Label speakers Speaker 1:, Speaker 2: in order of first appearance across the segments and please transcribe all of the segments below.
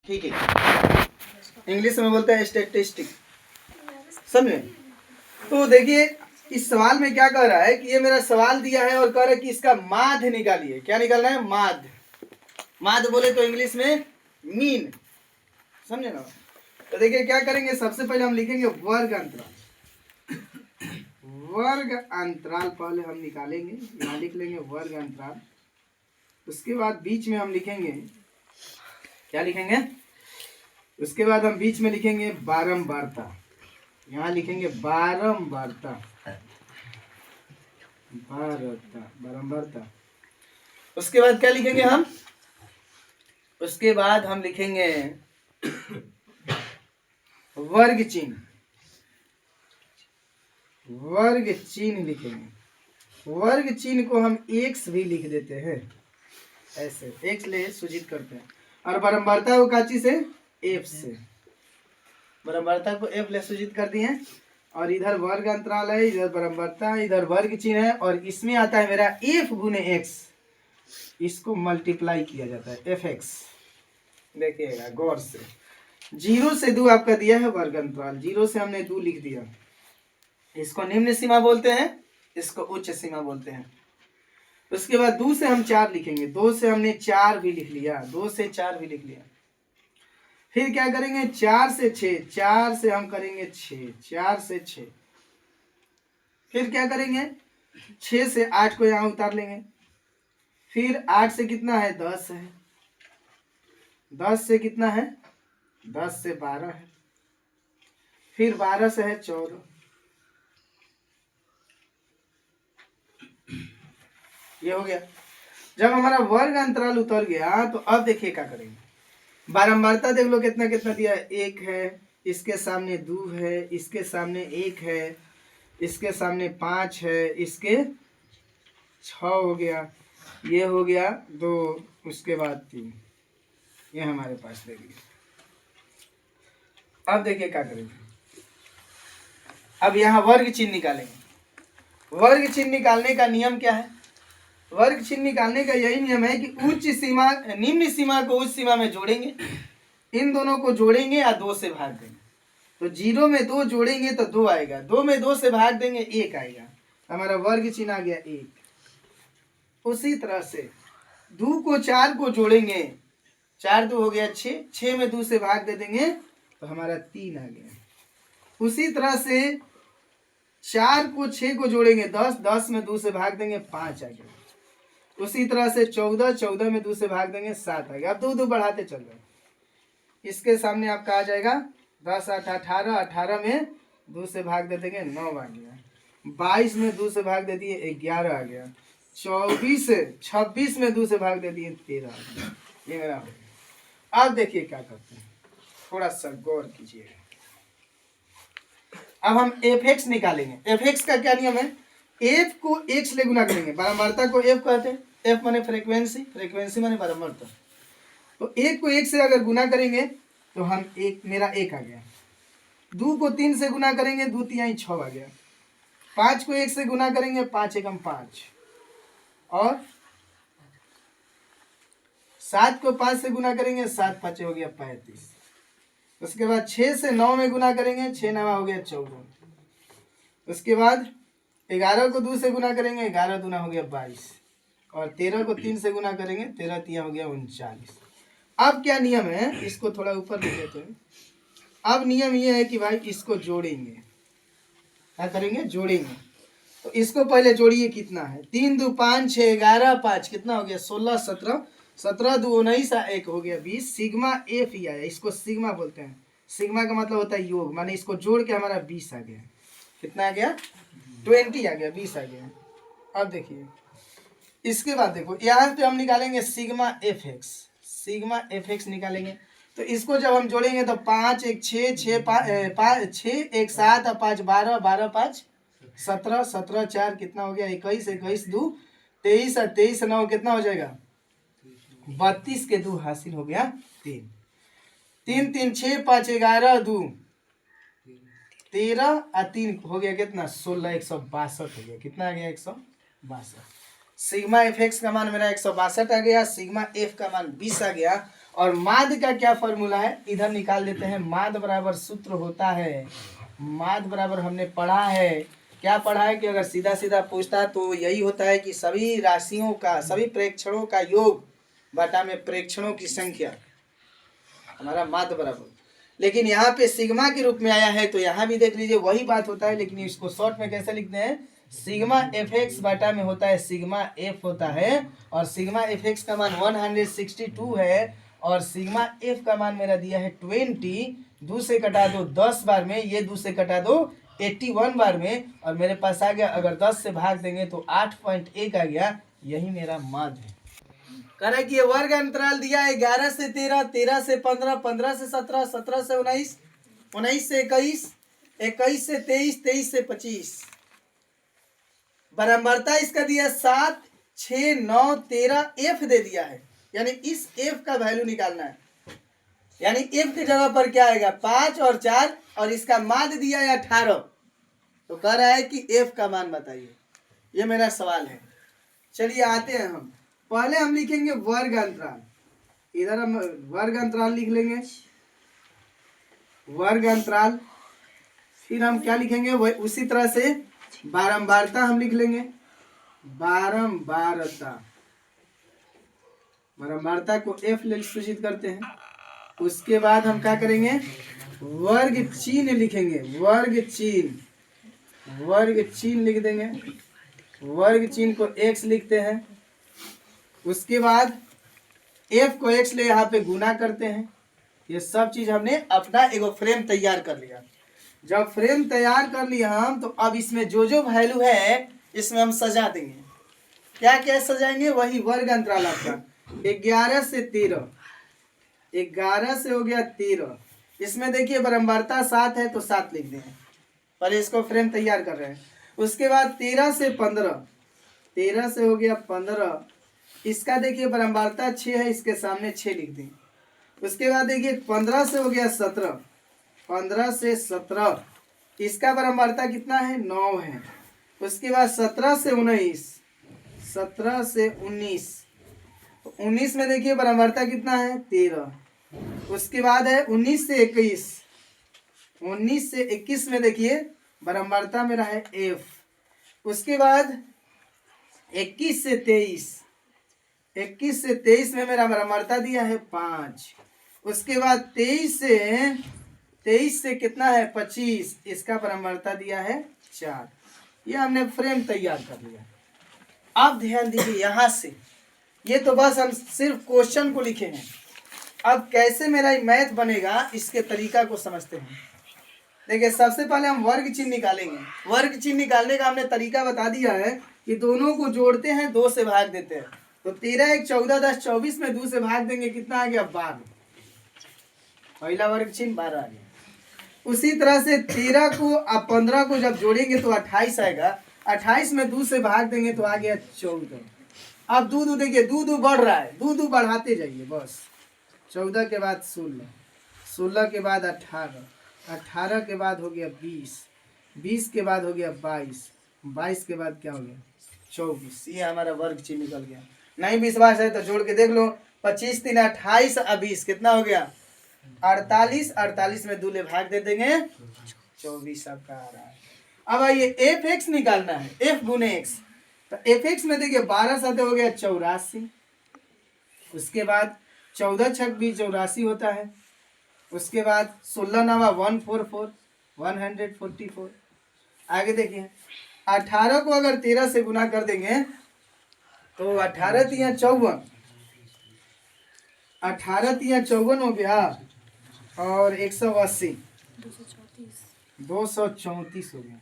Speaker 1: ठीक है, इंग्लिश में बोलते हैं स्टैटिस्टिक, समझे। तो देखिए इस सवाल में क्या कह रहा है कि ये मेरा सवाल दिया है और कह रहा है कि इसका माध्य निकालिए। क्या निकालना है? माध्य। माध्य बोले तो इंग्लिश में मीन, समझे ना। तो देखिए क्या करेंगे, सबसे पहले हम लिखेंगे वर्ग अंतराल। वर्ग अंतराल पहले हम निकालेंगे, यहाँ लिख लेंगे वर्ग अंतराल। उसके बाद बीच में हम लिखेंगे, क्या लिखेंगे? उसके बाद हम बीच में लिखेंगे बारंबारता। यहाँ लिखेंगे बारंबारता, बारंबारता। उसके बाद क्या लिखेंगे हम? उसके बाद हम लिखेंगे वर्ग चिन्ह। वर्ग चिन्ह लिखेंगे। वर्ग चिन्ह को हम एक्स भी लिख देते हैं, ऐसे एक्स ले सूचित करते हैं। और बारंबारता को काची से? एफ से। बारंबारता को एफ ले सूचित कर दिए। और इधर वर्ग अंतराल है, इधर बारंबारता, इधर वर्ग चिन्ह है, और इसमें आता है मेरा एफ गुने एक्स। इसको मल्टीप्लाई किया जाता है एफ एक्स। देखिएगा गौर से, 0 से 2 आपका दिया है वर्ग अंतराल, 0 से हमने 2 लिख दिया। इसको निम्न सीमा बोलते हैं, इसको उच्च सीमा बोलते हैं। उसके बाद 2 से हम 4 लिखेंगे, 2 से हमने 4 भी लिख लिया, 2 से 4 भी लिख लिया। फिर क्या करेंगे? 4 से 6, 4 से हम करेंगे 6, 4 से 6। फिर क्या करेंगे? 6 से 8 को यहाँ उतार लेंगे। फिर 8 से कितना है? 10 है। 10 से कितना है? 10 से 12 है। फिर 12 से है 14। ये हो गया। जब हमारा वर्ग अंतराल उतर गया तो अब देखिए क्या करेंगे। बारंबारता देख लो कितना कितना दिया है, 1 है, इसके सामने 2 है, इसके सामने 1 है, इसके सामने 5 है, इसके 6 हो गया, ये हो गया 2, उसके बाद 3, ये हमारे पास दे दिया। अब देखिए क्या करेंगे, अब यहाँ वर्ग चिन्ह निकालेंगे। वर्ग चिन्ह निकालने का नियम क्या है? वर्ग चिन्ह निकालने का यही नियम है कि उच्च सीमा निम्न सीमा को उच्च सीमा में जोड़ेंगे, इन दोनों को जोड़ेंगे या 2 से भाग देंगे। तो 0 में 2 जोड़ेंगे तो 2 आएगा, 2 में 2 से भाग देंगे 1 आएगा, हमारा वर्ग चिन्ह आ गया 1। उसी तरह से 2 को 4 को जोड़ेंगे, 4 2 हो गया 6, 6 में 2 से भाग दे देंगे तो हमारा 3 आ गया। उसी तरह से 4 को 6 को जोड़ेंगे 10, 10 में 2 से भाग देंगे 5 आ गया। उसी तरह से 14, 14 में 2 से भाग देंगे 7 आ गया। अब 2 2 बढ़ाते चल रहे, इसके सामने आपका आ जाएगा 10 8 18, 18 में 2 से भाग दे देंगे 9 आ गया। 22 में 2 से भाग दे दिए 11 आ गया। 26 में 2 से भाग दे दिए 13 आ गया। ये मेरा हो गया। अब देखिए क्या करते हैं, थोड़ा सा गौर कीजिएगा। अब हम एफ एक्स निकालेंगे। एफ एक्स का क्या नियम है? एफ को एक्स ले गुना करेंगे, बारंबारता को एफ कहते हैं। एफ माने फ्रीक्वेंसी, फ्रीक्वेंसी माने बारंबारता। तो एक को 1 से अगर गुना करेंगे तो हम एक, मेरा 1 आ गया। 2 को 3 से गुना करेंगे, 2 3 6 आ गया। 5 को 1 से गुना करेंगे, 5 एकम 5। और 7 को 5 से गुना करेंगे, 7 5 हो गया 35। उसके बाद 6 से 9 में गुना करेंगे, 6 9 हो गया 14। उसके बाद 11 को 2 से गुना करेंगे, 11 दूना हो गया 22। और 13 को 3 से गुना करेंगे, 13 3 हो गया 39। अब क्या नियम है, इसको थोड़ा ऊपर लिख देते हैं। अब नियम ये है कि भाई इसको जोड़ेंगे। क्या करेंगे? जोड़ेंगे। तो इसको पहले जोड़िए, कितना है? 3 2 5 6 11 5 कितना हो गया? 16 17, 17 2 19 1 हो गया 20। सिग्मा एफ ही आया, इसको सिग्मा बोलते हैं। सिग्मा का मतलब होता है योग, माने इसको जोड़ के हमारा 20 आ गया। कितना आ गया? 20 आ गया, 20 आ गया। अब देखिए इसके बाद देखो, यहाँ पे हम निकालेंगे sigma F x. Sigma F x निकालेंगे तो इसको जब हम जोड़ेंगे तो 5 1 6 6 5 6 1 7 और 5 12, 12 5 17, 17 4 कितना हो गया? 21, 21 2 23 और 23 9 कितना हो जाएगा? 32 के 2 हासिल हो गया 3। 3 3 6 5 11 2 13 और 3 हो गया कितना? 16, 162 हो गया। कितना आ गया? 162। सिग्मा एफ एक्स का मान मेरा 162 आ गया, सिग्मा एफ का मान 20 आ गया। और माद का क्या फॉर्मूला है इधर निकाल देते हैं। माद बराबर सूत्र होता है, माद बराबर हमने पढ़ा है, क्या पढ़ा है कि अगर सीधा सीधा पूछता है तो यही होता है कि सभी राशियों का, सभी प्रेक्षणों का योग बटा में प्रेक्षणों की संख्या, हमारा माद बराबर। लेकिन यहाँ पे सिग्मा के रूप में आया है तो यहाँ भी देख लीजिए वही बात होता है, लेकिन इसको शॉर्ट में कैसे लिखते हैं, सिग्मा एफ एक्स बटा में होता है सिग्मा एफ होता है, और सिग्मा एफ एक्स का मान 162 है, और सिग्मा एफ का मान मेरा दिया है 20। 2 से कटा दो 10 बार में, ये 2 से कटा दो 81 बार में, और मेरे पास आ गया, अगर 10 से भाग देंगे तो 8.1 आ गया। यही मेरा माद है। कह रहा है कि ये वर्ग अंतराल दिया है 11 से 13, 13 से 15, 15 से 17, 17 से 19, 19 से 21, 21 से 23, 23 से 25। बराबरता इसका दिया 7, 6, 9, 13, एफ दे दिया है, यानी इस एफ का वैल्यू निकालना है। यानी एफ की जगह पर क्या आएगा 5 और 4, और इसका माद दिया है 18। तो कह रहा है कि एफ का मान बताइए, ये मेरा सवाल है। चलिए आते हैं हम, पहले हम लिखेंगे वर्ग अंतराल, इधर हम वर्ग अंतराल लिख लेंगे, वर्ग अंतराल। फिर हम क्या लिखेंगे, वही उसी तरह से बारंबारता हम लिख लेंगे, बारंबारता, बारंबारता को एफ ले सूचित करते हैं। उसके बाद हम क्या करेंगे, वर्ग चिन्ह लिखेंगे, वर्ग चिन्ह, वर्ग चिन्ह लिख देंगे, वर्ग चिन्ह को एक्स लिखते हैं। उसके बाद एफ को एक्स ले यहाँ पे गुना करते हैं। ये सब चीज हमने अपना एगो फ्रेम तैयार कर लिया। जब फ्रेम तैयार कर लिया हम, तो अब इसमें जो जो वैल्यू है इसमें हम सजा देंगे। क्या क्या सजाएंगे, वही वर्ग अंतराल आपका 11 से 13, 11 से हो गया 13। इसमें देखिए बारंबारता 7 है तो 7 लिख दें, पहले इसको फ्रेम तैयार कर रहे हैं। उसके बाद 13 से 15, 13 से हो गया 15। इसका देखिए बारंबारता 6 है, इसके सामने 6 लिख दें। उसके बाद देखिए 15 से हो गया 17, 15 से 17, इसका बारंबारता कितना है 9 है। उसके बाद 17 से 19, 17 से 19, तो 19 में देखिए बारंबारता कितना है 13। उसके बाद है 19 से 21, 19 से 21 में देखिए बारंबारता मेरा है एफ। उसके बाद 21 से 23, 21 से 23 में मेरा बारंबारता दिया है 5। उसके बाद 23 से कितना है 25, इसका बारंबारता दिया है 4। ये हमने फ्रेम तैयार कर लिया। अब ध्यान दीजिए यहाँ से, ये तो बस हम सिर्फ क्वेश्चन को लिखे हैं। अब कैसे मेरा मैथ बनेगा इसके तरीका को समझते हैं। देखिए सबसे पहले हम वर्ग चिन्ह निकालेंगे। वर्ग चिन्ह निकालने का हमने तरीका बता दिया है कि दोनों को जोड़ते हैं, 2 से भाग देते हैं। तो 13, 1, 14, 10, 24 में 2 से भाग देंगे, कितना आ गया 12। पहला वर्ग चिन्ह 12 आ गया। उसी तरह से 13 को अब 15 को जब जोड़ेंगे तो 28 आएगा। 28 में 2 से भाग देंगे तो आ गया 14। अब दो देखिए, दो बढ़ रहा है, दो बढ़ाते जाइए बस। 14 के बाद 16, 16 के बाद 18, 18 के बाद हो गया 20, 20 के बाद हो गया 22, 22 के बाद क्या हो गया 24। ये हमारा वर्ग चिन्ह निकल गया। नहीं विश्वास है तो जोड़ के देख लो। 25, 3, 28 और 20 कितना हो गया 48। 48 में 2 ले भाग दे देंगे, 24 आपका आ रहा है। अब आइए एफ एक्स निकालना है, एफ गुने एक्स। तो एफ एक्स में देखिए 12 साथ हो गया 84। उसके बाद 14 छक भी 84 होता है। उसके बाद 16 नवा 144, 144। आगे देखिए 18 को अगर 13 से गुना कर देंगे तो 18 तिया 54, 18 तिया 54 हो गया, और 180 234 हो गया,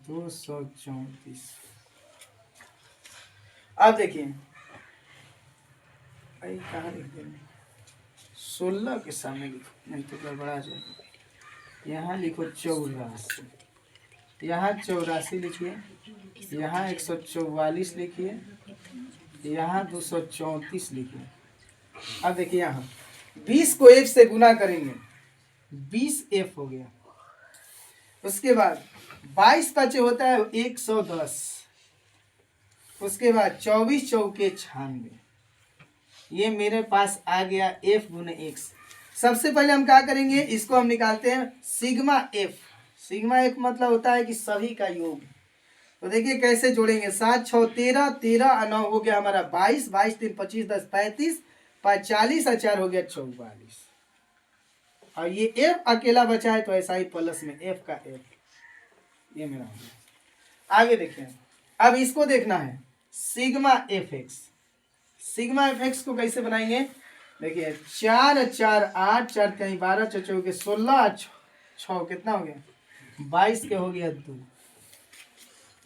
Speaker 1: 234। अब देखिए कहाँ लिख देंगे, 16 के सामने लिखो नहीं तो गड़बड़ा जाएगा। यहाँ लिखो 84, यहाँ 84 लिखिए, यहाँ 144 लिखिए, यहाँ 234 लिखिए। अब देखिए यहाँ 20 को f से गुना करेंगे, 20f हो गया। उसके बाद 22 5 होता है 110, उसके बाद 24 चौके 96, ये मेरे पास आ गया एफ गुने एक्स। सबसे पहले हम क्या करेंगे, इसको हम निकालते हैं सिग्मा एफ। सिग्मा एफ मतलब होता है कि सभी का योग। तो देखिए कैसे जोड़ेंगे, 7 6 13, 13 और 9 हो गया हमारा 22, 22 3 25 10 35, 40 और 4 हो गया 44। और ये एफ अकेला बचा है तो ऐसा ही प्लस में एफ का एफ, ये मेरा हो गया। आगे देखिए, अब इसको देखना है sigma F x. Sigma F x को कैसे बनाएंगे, देखिए 4 4 8, 4 कहीं 12, 4 चौके 16, 6 कितना हो गया 22 के हो गया 2,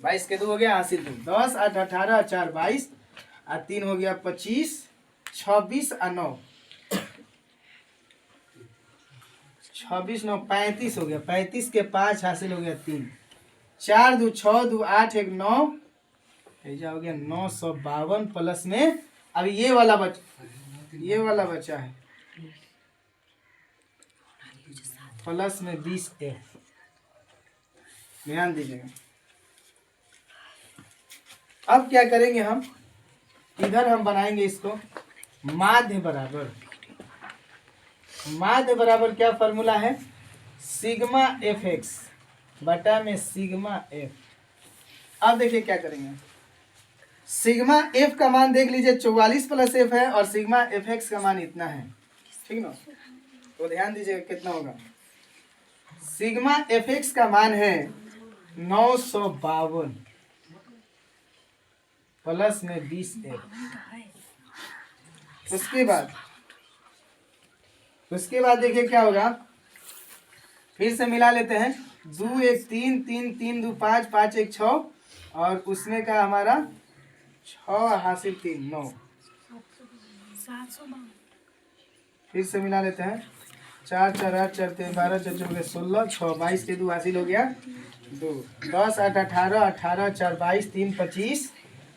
Speaker 1: 22 के 2 हो गया हासिल 2, 10 8 18, 4 22 और 3 हो गया 25, 26 और 9, 26 9 35 हो गया, 35 के 5 हासिल हो गया 3, 4 2 6 2 8 1 9, ऐसा हो गया 952 प्लस में। अब ये वाला बचा है प्लस में 20 एफ। ध्यान दीजिएगा, अब क्या करेंगे हम, इधर हम बनाएंगे इसको माध्य बराबर। माध्य बराबर क्या फॉर्मूला है, सिग्मा एफ एक्स बटा में सिग्मा एफ। अब देखिए क्या करेंगे, सिग्मा एफ का मान देख लीजिए 44 प्लस एफ है और सिग्मा एफ एक्स का मान इतना है, ठीक ना। तो ध्यान दीजिएगा कितना होगा, सिग्मा एफ एक्स का मान है 952 प्लस में 20 एफ। उसके बाद देखिए क्या होगा, फिर से मिला लेते हैं, 2 1 3 3 3 2 5 5 1 6 और उसमें का हमारा 6 हासिल 3 9। फिर से मिला लेते हैं, 4 4 8 4 3 12 4 4 16 6 22 के 2 हासिल हो गया 2, 10 8 18 18 4 22 3 25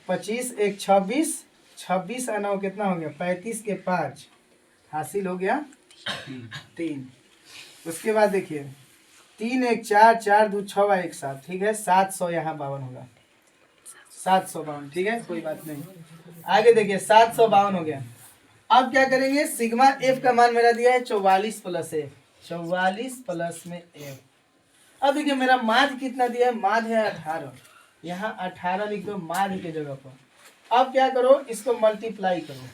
Speaker 1: 25 1 26 26 और 9 कितना हो गया 35 के 5 हासिल हो गया 3। उसके बाद देखिए 3 1 4 4 2 6 1 7, ठीक है 700 यहाँ 52 होगा, 752, ठीक है कोई बात नहीं। आगे देखिए 752 हो गया। अब क्या करेंगे, सिग्मा एफ का मान मेरा दिया है 44 प्लस एफ, 44 प्लस में एफ। अब देखिए मेरा माध्य कितना दिया है, माध्य है 18, यहाँ 18 लिख दो माध्य के जगह पर। अब क्या करो, इसको मल्टीप्लाई करो,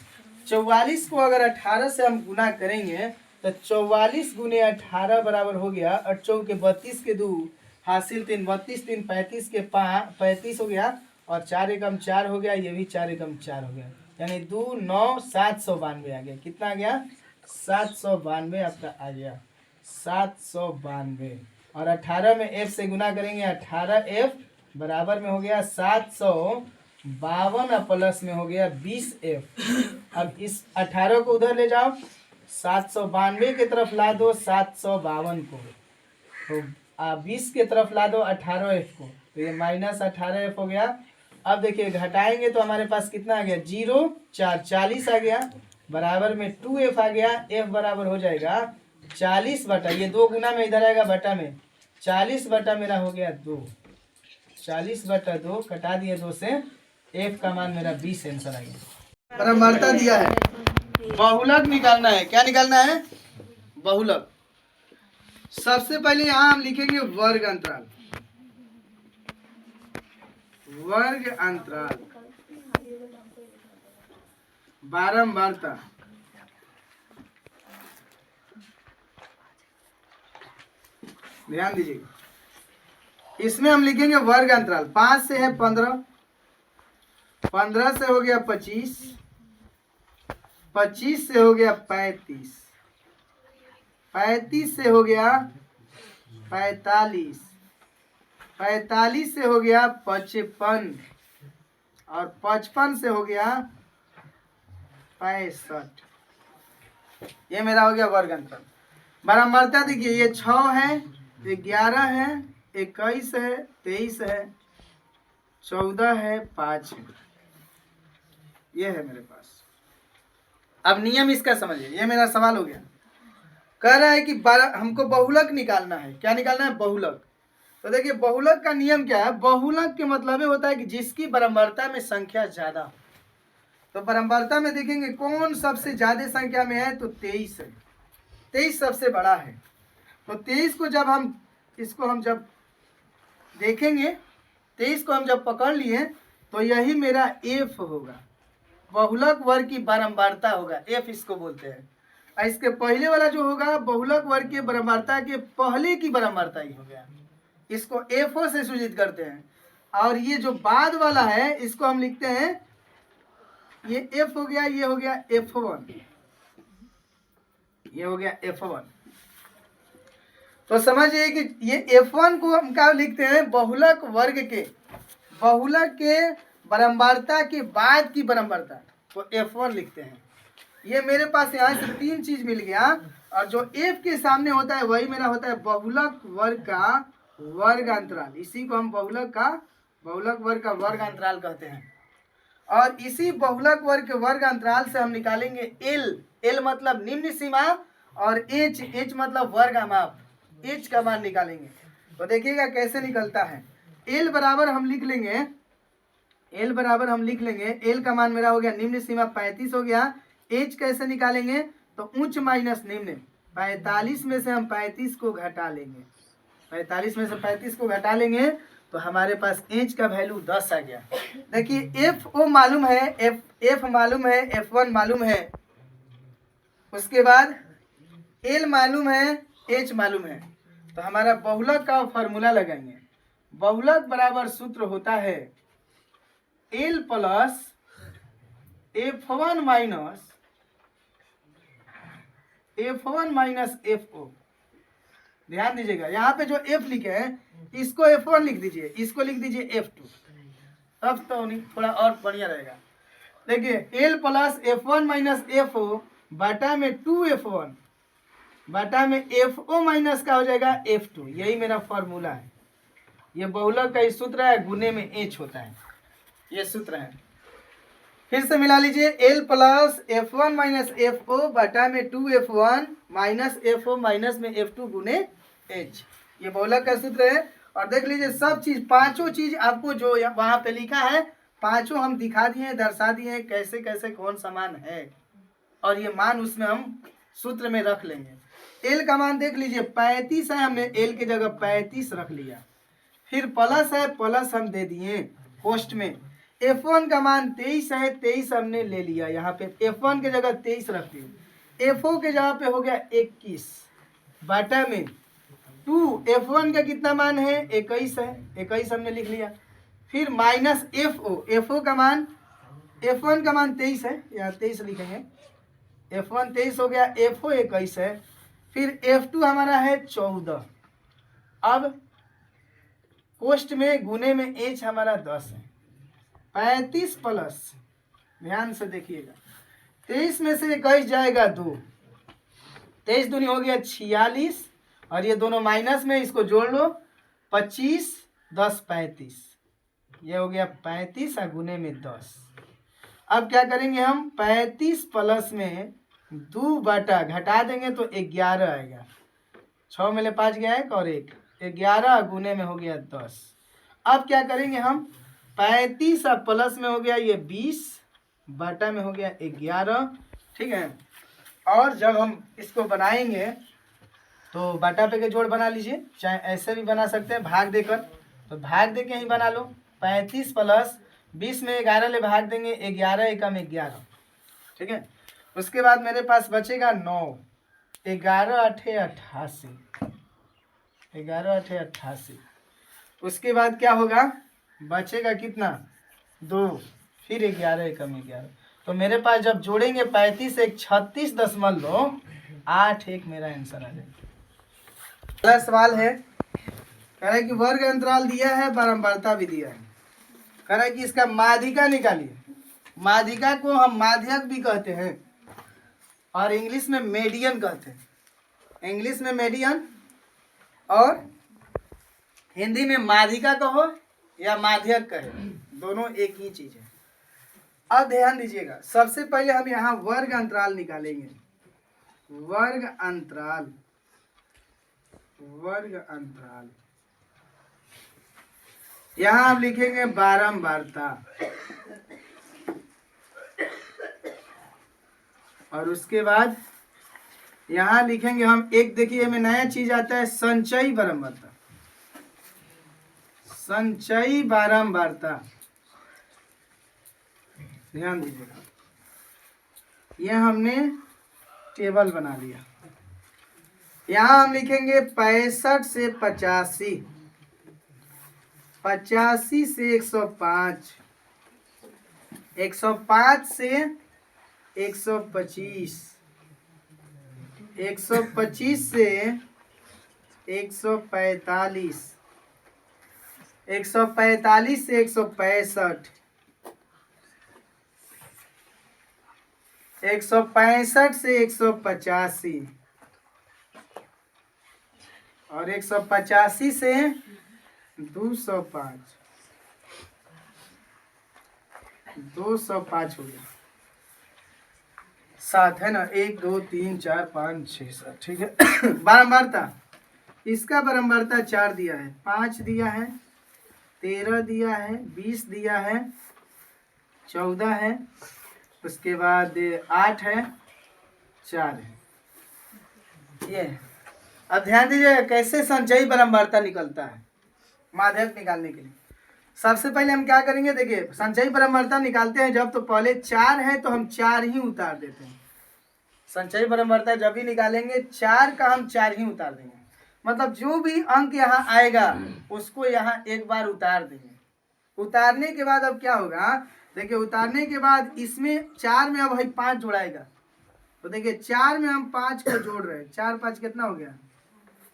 Speaker 1: 44 को अगर 18 से हम गुना करेंगे तो 44 गुने 18 बराबर हो गया 8 चौके 32 के 2 हासिल 3, 32 3 35 के 5 35 हो गया और 4 एकम 4 हो गया, ये भी 4 एकम 4 हो गया, यानी 2 9 792 आ गया। कितना आ गया 792 आपका आ गया 792। और 18 में एफ से गुना करेंगे, 18 एफ बराबर में हो गया 752 प्लस में हो गया 20 एफ। अब इस 18 को उधर ले जाओ, 792 की तरफ ला दो 752 को, तो 20 की तरफ ला दो 18 एफ को, तो ये माइनस 18 एफ हो गया। अब देखिए घटाएंगे तो हमारे पास कितना आ गया 0 4 40 आ गया, बराबर में 2 एफ आ गया, एफ बराबर हो जाएगा 40 बटा, ये 2 गुना में इधर आएगा बटा में, 40 बटा मेरा हो गया 2, 40 बटा 2 कटा दिए 2 से, एफ का मान मेरा 20 आंसर आ गया। परमार्था दिया है, बहुलक निकालना है। क्या निकालना है, बहुलक। सबसे पहले यहाँ हम लिखेंगे वर्ग अंतराल, वर्ग अंतराल, बारंबारता, ध्यान दीजिएगा, इसमें हम लिखेंगे वर्ग अंतराल। 5 से है 15, 15 से हो गया 25, 25 से हो गया 35, 35 से हो गया 45, 45 से हो गया 55 और 55 से हो गया 65। ये मेरा हो गया वर्ग अंतराल। बारंबारता देखिए, ये 6 है, 11 है, 21 है, 23 है, 14 है, 5 है, ये है मेरे पास। अब नियम इसका समझिए, ये मेरा सवाल हो गया। कह रहा है कि हमको बहुलक निकालना है। क्या निकालना है, बहुलक। तो देखिए बहुलक का नियम क्या है, बहुलक के मतलब होता है कि जिसकी बारंबारता में संख्या ज्यादा हो। तो बारंबारता में देखेंगे कौन सबसे ज्यादा संख्या में है, तो 23 है, 23 सबसे बड़ा है। तो 23 को जब हम इसको हम जब देखेंगे, 23 को हम जब पकड़ लिए तो यही मेरा एफ होगा, बहुलक वर्ग की बारंबारता होगा, एफ इसको बोलते हैं। और इसके पहले वाला जो होगा बहुलक वर्ग की बारंबारता के पहले की बारंबारता ही हो गया, इसको एफओ से सूचित करते हैं। और ये जो बाद वाला है इसको हम लिखते हैं, ये एफ हो गया, ये हो गया F1, ये हो गया F1। तो समझिए कि ये F1 को हम क्या लिखते हैं, बहुलक वर्ग के, बहुलक के बारंबारता के बाद की बारंबारता, तो F1 लिखते हैं। ये मेरे पास यहाँ से 3 चीज मिल गया, और जो F के सामने होता है वही मेरा होता है बहुलक वर्ग का वर्ग अंतराल, इसी को हम बहुलक वर्ग का वर्ग अंतराल कहते हैं। और इसी बहुलक वर्ग के वर्ग अंतराल से हम निकालेंगे एल मतलब निम्न सीमा, और एच मतलब वर्ग माप, एच का मान निकालेंगे। तो देखिएगा कैसे निकलता है। एल बराबर हम लिख लेंगे, एल का मान मेरा हो गया निम्न सीमा 35 हो गया। एच कैसे निकालेंगे, तो उच्च माइनस निम्न, 45 में से हम 35 को घटा लेंगे, 45 में से 35 को घटा लेंगे तो हमारे पास एच का वैल्यू 10 आ गया। देखिए एफ ओ मालूम है, एफ मालूम है, F1 मालूम है, उसके बाद एल मालूम है, एच मालूम है। तो हमारा बहुलक का फॉर्मूला लगाएंगे। बहुलक बराबर सूत्र होता है L plus F1 minus F0। ध्यान दीजिएगा, यहाँ पे जो F लिखे हैं इसको F1 लिख दीजिए, इसको लिख दीजिए F2, तब तो नहीं थोड़ा और बढ़िया रहेगा। देखिए L plus F1 minus F0 बटा में 2F1 बटा में FO माइनस का हो जाएगा F2, यही मेरा फॉर्मूला है। ये बहुलक का सूत्र है, गुने में H होता है, ये सूत्र है। फिर से मिला लीजिए, L plus F1 minus FO बटा में 2F1 माइनस FO माइनस में F2 गुने H, ये बहुलक का सूत्र है। और देख लीजिए सब चीज, पांचों चीज आपको जो वहां पे लिखा है, पांचों हम दिखा दिए, दर्शा दिए कैसे कैसे कौन सा मान है, और ये मान उसमें हम सूत्र में रख लेंगे। एल का मान देख लीजिए 35 है, हमने एल की जगह 35 रख लिया। फिर प्लस है, प्लस हम दे दिए पोस्ट में। F1 का मान 23 है, 23 हमने ले लिया, यहाँ पे F1 की जगह 23 रख दिए। FO के जगह पे हो गया 21 बटा में 2, F1 का कितना मान है 21 है, 21 हमने लिख लिया। फिर माइनस FO का मान, F1 का मान 23 है, यहाँ 23 लिखेंगे, F1 23 हो गया, FO 21 है। फिर F2 हमारा है 14। अब पोस्ट में गुने में H हमारा 10 है। 35 प्लस, ध्यान से देखिएगा, 23 में से 21 जाएगा 2, 23 दूनी हो गया 46, और ये दोनों माइनस में, इसको जोड़ लो, 25 10 35, ये हो गया 35 और गुने में 10। अब क्या करेंगे हम, 35 प्लस में 2 बटा घटा देंगे तो 11 आएगा, 6 में ले 5 गया 1 और 1, 11 गुने में हो गया 10। अब क्या करेंगे हम, 35 और प्लस में हो गया ये 20 बटा में हो गया 11, ठीक है। और जब हम इसको बनाएंगे तो बटा पे के जोड़ बना लीजिए, चाहे ऐसे भी बना सकते हैं भाग देकर, तो भाग दे के ही बना लो। 35 प्लस 20 में 11 ले भाग देंगे, 11 एकम 11, ठीक है। उसके बाद मेरे पास बचेगा 9, 11 8 88, 11 8 88। उसके बाद क्या होगा, बचेगा कितना 2, फिर 11 एकम 11। तो मेरे पास जब जोड़ेंगे 35 एक 36.81 मेरा आंसर आ जाएगा। अगला सवाल है, कह रहा है कि वर्ग अंतराल दिया है, बारंबारता भी दिया है, कह रहा है कि इसका माध्यिका निकालिए। माध्यिका को हम माध्यक भी कहते हैं और इंग्लिश में मेडियन कहते हैं, इंग्लिश में मेडियन और हिंदी में माध्यिका कहो या माध्यक कहे, दोनों एक ही चीज है। अब ध्यान दीजिएगा, सबसे पहले हम यहाँ वर्ग अंतराल निकालेंगे। वर्ग अंतराल, वर्ग अंतराल यहाँ हम लिखेंगे बारंबारता, और उसके बाद यहाँ लिखेंगे हम एक, देखिए हमें नया चीज आता है संचयी बारंबारता, संचयी बारंबारता। ध्यान दीजिएगा, यह हमने टेबल बना लिया। यहाँ हम लिखेंगे 65 से 85, 85 से 105, 105 से 125, 125 से 145, 145 से 165, 165 से 185, और 185 से 205, 205 हो गया। 7 है ना, 1 2 3 4 5 6 7, ठीक है। बारंबारता, इसका बारंबारता 4 दिया है, 5 दिया है, 13 दिया है, 20 दिया है, 14 है, उसके बाद 8 है, 4 है, ये। अब ध्यान दीजिए कैसे संचयी बारंबारता निकलता है माध्यक निकालने के लिए। सबसे पहले हम क्या करेंगे, देखिए संचयी बारंबारता निकालते हैं जब, तो पहले 4 है तो हम 4 ही उतार देते हैं। संचयी बारंबारता जब भी निकालेंगे 4 का हम 4 ही उतार देंगे, मतलब जो भी अंक यहाँ आएगा उसको यहाँ एक बार उतार देंगे। उतारने के बाद अब क्या होगा, देखिए उतारने के बाद इसमें 4 में अब भाई 5 जोड़ाएगा, तो देखिए 4 में हम 5 को जोड़ रहे हैं, 4 5 कितना हो गया,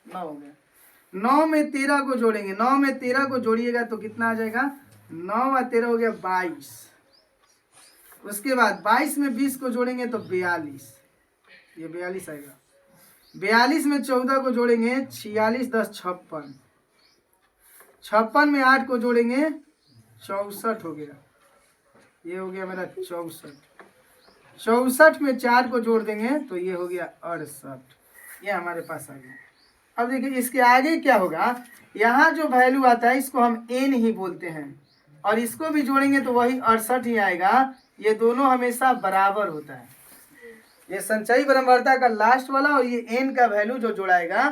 Speaker 1: 9 हो गया। 9 में 13 को जोड़ेंगे, 9 में 13 को जोड़िएगा तो कितना आ जाएगा, 9 और 13 हो गया 22। उसके बाद 22 में 20 को जोड़ेंगे तो 42, ये 42 आएगा। 42 में 14 को जोड़ेंगे 46 10 56, 56 में 8 को जोड़ेंगे 64 हो गया, ये हो गया मेरा 64। 64 में 4 को जोड़ देंगे तो ये हो गया 68, ये हमारे पास आ गया। अब देखिए इसके आगे क्या होगा, यहाँ जो वैल्यू आता है इसको हम n ही बोलते हैं, और इसको भी जोड़ेंगे तो वही 68 ही आएगा। ये दोनों हमेशा बराबर होता है, ये संचयी बारंबारता का लास्ट वाला और ये n का वैल्यू जो जोड़ाएगा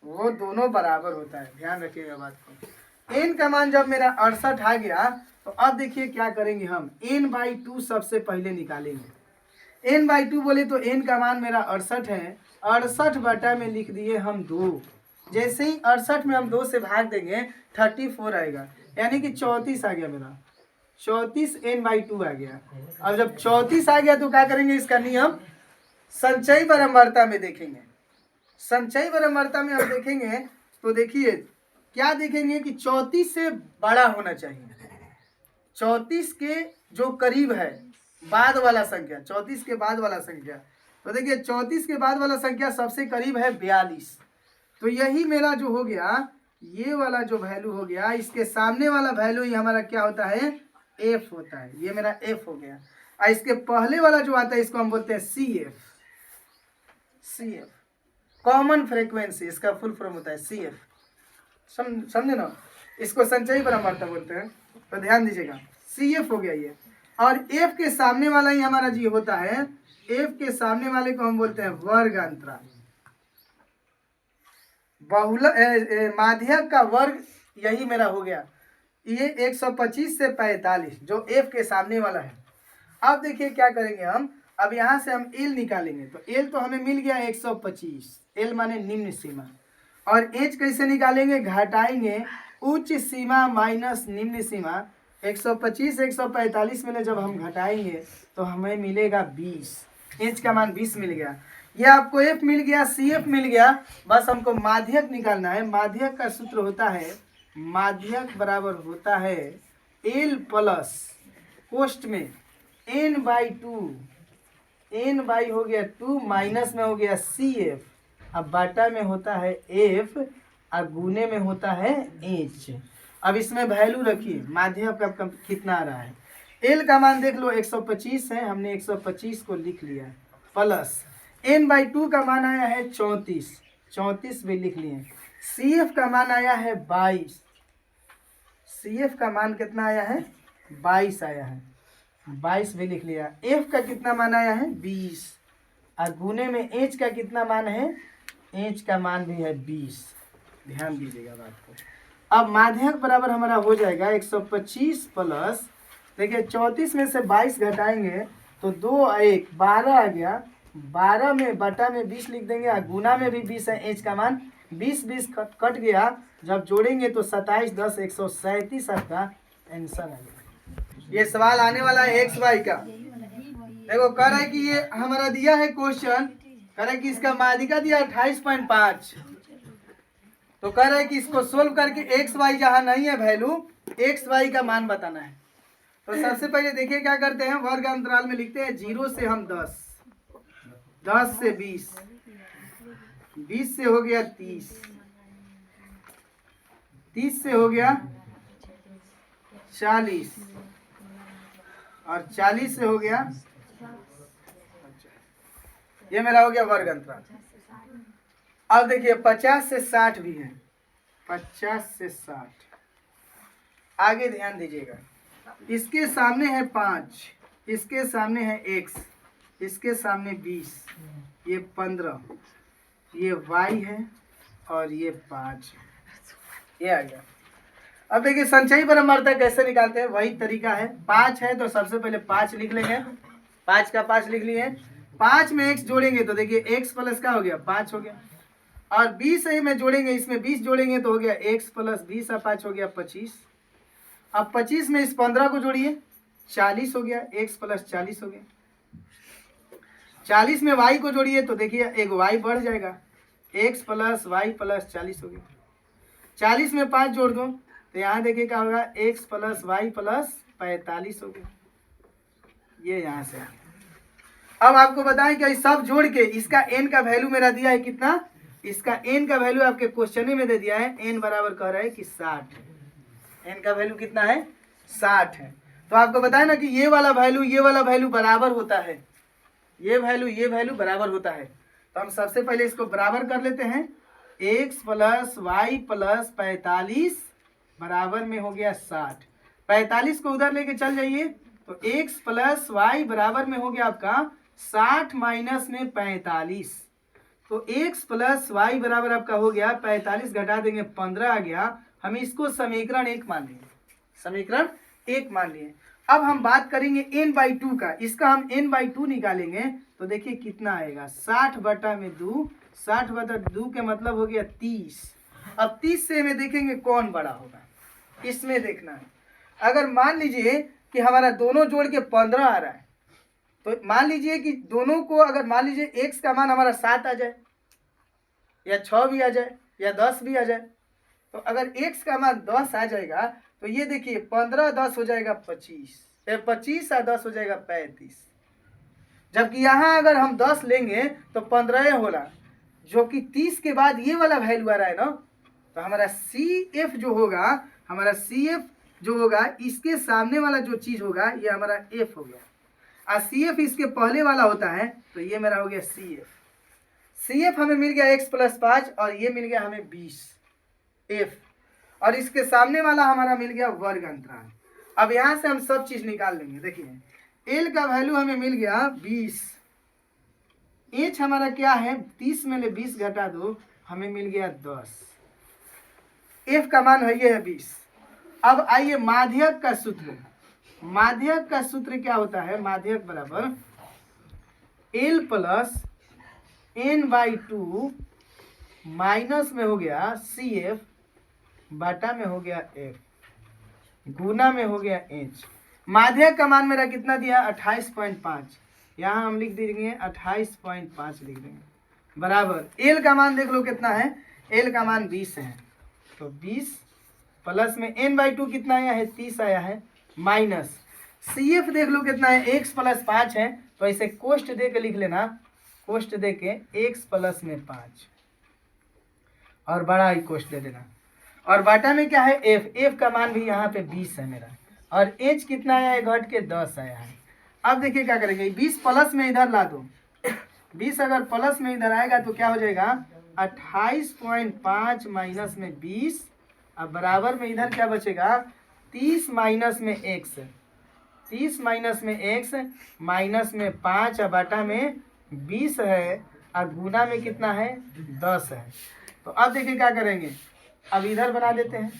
Speaker 1: वो दोनों बराबर होता है। ध्यान रखिएगा बात को। n का मान जब मेरा 68 आ गया तो अब देखिए क्या करेंगे, हम n/2 सबसे पहले निकालेंगे। n/2 बोले तो n का मान मेरा 68 है, 68 बटा में लिख दिए हम 2। जैसे ही 68 में हम 2 से भाग देंगे 34 आएगा, यानी कि 34 आ गया मेरा, 34 n/2 आ गया। अब जब 34 आ गया तो क्या करेंगे, इसका नियम संचयी बारंबारता में देखेंगे। संचयी बारंबारता में हम देखेंगे तो देखिए क्या देखेंगे कि 34 से बड़ा होना चाहिए, 34 के जो करीब है बाद वाला संख्या, 34 के बाद वाला संख्या, तो देखिए 34 के बाद वाला संख्या सबसे करीब है 42, तो यही मेरा जो हो गया, ये वाला जो वैल्यू हो गया, इसके सामने वाला वैल्यू ही हमारा क्या होता है, f होता है, ये मेरा f हो गया। और इसके पहले वाला जो आता है इसको हम बोलते हैं CF, कॉमन फ्रीक्वेंसी, इसका फुल फॉर्म होता है CF, समझे ना, इसको संचयी बारंबारता बोलते हैं। तो ध्यान दीजिएगा CF हो गया ये, और f के सामने वाला ही हमारा जी होता है, f के सामने वाले को हम बोलते हैं वर्ग अंतराल, बहुल माध्यक का वर्ग, यही मेरा हो गया ये 125 से 45 जो f के सामने वाला है। अब देखिए क्या करेंगे हम, अब यहाँ से हम L निकालेंगे, तो L तो हमें मिल गया 125, L माने निम्न सीमा, और H कैसे निकालेंगे, घटाएंगे उच्च सीमा माइनस निम्न सीमा। 125 145 में जब हम घटाएंगे तो हमें मिलेगा 20, H का मान 20 मिल गया। ये आपको F मिल गया, CF मिल गया, बस हमको माध्यक निकालना है। माध्यक का सूत्र होता है, माध्यक बराबर होता है L प्लस कोष्ठ में n/2, n/ हो गया 2 माइनस में हो गया CF, अब बाटा में होता है F और गुने में होता है H। अब इसमें वैल्यू रखिए माध्यक का कितना आ रहा है, L का मान देख लो 125 है, हमने 125 को लिख लिया, प्लस n/2 का मान आया है 34 भी लिख लिए, CF का मान आया है 22, CF का मान कितना आया है 22 आया है, 22 भी लिख लिया। F का कितना मान आया है 20 और गुने में H का कितना मान है, H का मान भी है 20। ध्यान दीजिएगा बात को। अब माध्यक बराबर हमारा हो जाएगा 125 प्लस, देखिए 34 में से 22 घटाएंगे तो 2 1 12 आ गया, 12 में बटा में 20 लिख देंगे और गुना में भी 20 है, एच का मान 20 कट गया, जब जोड़ेंगे तो 27 10 137 आपका आंसर आ गया। ये सवाल आने वाला है एक्स वाई का। देखो कह रहा है कि ये हमारा दिया है क्वेश्चन, कह रहा है कि इसका माध्यिका दिया 28.5, तो कह रहा है कि इसको सोल्व करके एक्स वाई जहाँ नहीं है वैल्यू, एक्स वाई का मान बताना है। तो सबसे पहले देखिए क्या करते हैं, वर्ग अंतराल में लिखते हैं 0 से हम 10, 10 से 20, 20 से हो गया 30, 30 से हो गया 40 और 40 से हो गया, ये मेरा हो गया वर्ग अंतराल। अब देखिए 50 से 60 भी है, 50 से 60 आगे ध्यान दीजिएगा, इसके सामने है 5, इसके सामने है x, इसके सामने 20, ये 15, ये y है और ये 5, ये आ गया। अब देखिए संचयी परमार्थक कैसे निकालते हैं, वही तरीका है। 5 है तो सबसे पहले 5 लिख लेंगे, 5 का 5 लिख लिए, 5 में x जोड़ेंगे तो देखिए x प्लस का हो गया 5 हो गया, और 20 में जोड़ेंगे, इसमें 20 जोड़ेंगे तो हो गया x प्लस 20 और 5 हो गया 25। अब 25 में इस 15 को जोड़िए 40 हो गया, x प्लस 40 हो गया। 40 में y को जोड़िए तो देखिए एक y बढ़ जाएगा, x प्लस y प्लस 40 हो गया। 40 में 5 जोड़ दो तो यहाँ देखिए क्या होगा, x प्लस y प्लस 45 हो गया, ये यहाँ से। अब आपको बताएं कि सब जोड़ के इसका n का वैल्यू मेरा दिया है कितना, इसका n का वैल्यू आपके क्वेश्चन में दे दिया है, n बराबर कह रहा है कि 60, n का वैल्यू कितना है 60 है। तो आपको बताया ना कि ये वाला वैल्यू बराबर होता है, ये वैल्यू बराबर होता है। तो हम सबसे पहले इसको बराबर कर लेते हैं, x प्लस वाई प्लस 45 बराबर में हो गया 60, 45 को उधर लेके चल जाइए तो x प्लस वाई बराबर में हो गया आपका 60 माइनस में 45, तो x प्लस वाई बराबर आपका हो गया 45 घटा देंगे 15 आ गया। हम इसको समीकरण 1 मान लिए, समीकरण 1 मान लिए। अब हम बात करेंगे n/2 का, इसका हम n/2 निकालेंगे तो देखिए कितना आएगा, 60 बटा में 2, 60 बटा 2 के मतलब हो गया 30। अब 30 से हमें देखेंगे कौन बड़ा होगा, इसमें देखना है। अगर मान लीजिए कि हमारा दोनों जोड़ के 15 आ रहा है, तो मान लीजिए कि दोनों को अगर मान लीजिए x का मान हमारा 7 आ जाए या 6 भी आ जाए या 10 भी आ जाए, तो अगर x का मान 10 आ जाएगा तो ये देखिए 15 10 हो जाएगा 25, 25 और 10 हो जाएगा 35। जबकि यहाँ अगर हम 10 लेंगे तो 15 होला, जो कि 30 के बाद ये वाला वैल्यू आ रहा है ना, तो हमारा CF जो होगा, हमारा CF जो होगा इसके सामने वाला जो चीज़ होगा ये हमारा F हो गया, और CF इसके पहले वाला होता है तो ये मेरा हो गया CF। CF हमें मिल गया x प्लस 5 और ये मिल गया हमें 20 F, और इसके सामने वाला हमारा मिल गया वर्ग अंतराल। अब यहाँ से हम सब चीज़ निकाल लेंगे। देखिए L का वैल्यू हमें मिल गया 20, H हमारा क्या है 30 में ले 20 घटा दो हमें मिल गया 10, F का मान है ये है 20। अब आइए माध्यक का सूत्र, माध्यक का सूत्र क्या होता है, माध्यक बराबर L प्लस n/2 माइनस में हो गया CF बटा में हो गया F गुना में हो गया H। माध्यक का मान मेरा कितना दिया 28.5, यहाँ हम लिख देंगे 28.5 लिख देंगे, बराबर L का मान देख लो कितना है, L का मान 20 है, तो 20 प्लस में n/2 कितना आया है 30 आया है, माइनस CF देख लो कितना है x प्लस 5 है, तो इसे कोष्ट दे के लिख लेना, कोष्ट दे के x प्लस में 5 और बड़ा ही कोष्ट दे देना, और बाटा में क्या है f का मान भी यहाँ पे 20 है मेरा, और h कितना आया है घट के 10 आया है। अब देखिए क्या करेंगे, 20 प्लस में इधर ला दो, 20 अगर प्लस में इधर आएगा तो क्या हो जाएगा 28.5 माइनस में 20, अब बराबर में इधर क्या बचेगा 30 माइनस में x, 30 माइनस में x, माइनस में 5 और बटा में 20 है और गुना में कितना है 10 है। तो अब देखिए क्या करेंगे, अब इधर बना देते हैं।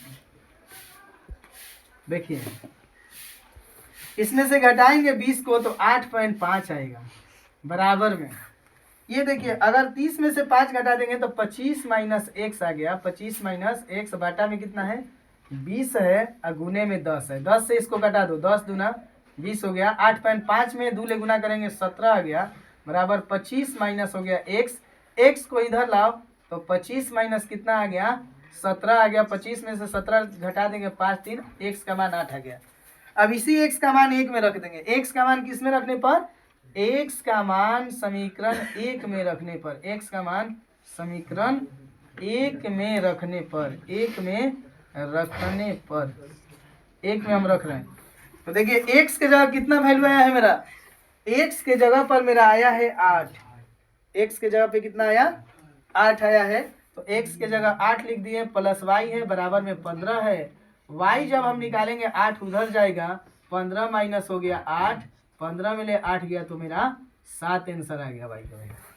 Speaker 1: देखिए इसमें से घटाएंगे 20 को तो 8.5 आएगा बराबर में। ये देखिए अगर 30 में से 5 घटा देंगे तो 25 माइनस एक्स आ गया। 25 माइनस एक्स बाटा में कितना है 20 है और गुने में 10 है। 10 से इसको घटा दो, 10 दूना 20 हो गया। 8.5 में 2 ले गुना करेंगे 17 आ गया बराबर 25 माइनस हो गया एक्स। एक्स को इधर लाओ तो 25 माइनस कितना आ गया 17 आ गया। 25 में से 17 घटा देंगे 5 3, एक्स का मान 8 आ गया। अब इसी एक्स का मान 1 में रख देंगे। एक्स का मान किस में रखने पर, एक्स का मान समीकरण 1 में रखने पर, एक्स का मान समीकरण 1 में रखने पर, 1 में रखने पर, 1 में हम रख रहे हैं। तो देखिए एक्स के जगह कितना वैल्यू आया है मेरा, एक्स के जगह पर मेरा आया है 8। एक्स के जगह पे कितना आया 8 आया है। तो एक्स के जगह 8 लिख दिए प्लस वाई है बराबर में 15 है। वाई जब हम निकालेंगे 8 उधर जाएगा, 15 माइनस हो गया 8, 15 में ले 8 गया तो मेरा 7 आंसर आ गया वाई का।